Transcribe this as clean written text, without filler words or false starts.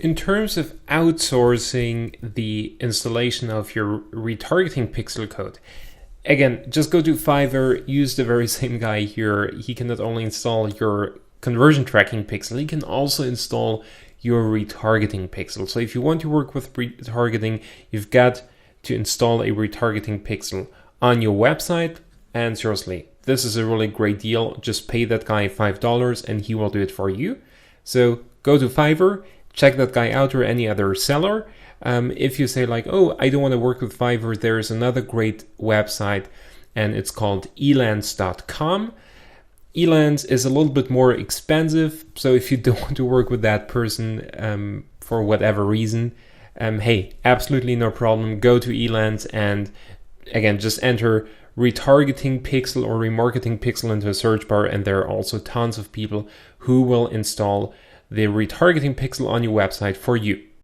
In terms of outsourcing the installation of your retargeting pixel code, again, just go to Fiverr, use the very same guy here. He can not only install your conversion tracking pixel, he can also install your retargeting pixel. So if you want to work with retargeting, you've got to install a retargeting pixel on your website. And seriously, this is a really great deal. Just pay that guy $5 and he will do it for you. So go to Fiverr, check that guy out or any other seller. If you say like, oh, I don't want to work with Fiverr, there's another great website and it's called elance.com. Elance is a little bit more expensive. So if you don't want to work with that person for whatever reason, hey, absolutely no problem. Go to Elance and again, just enter retargeting pixel or remarketing pixel into a search bar, and there are also tons of people who will install the retargeting pixel on your website for you.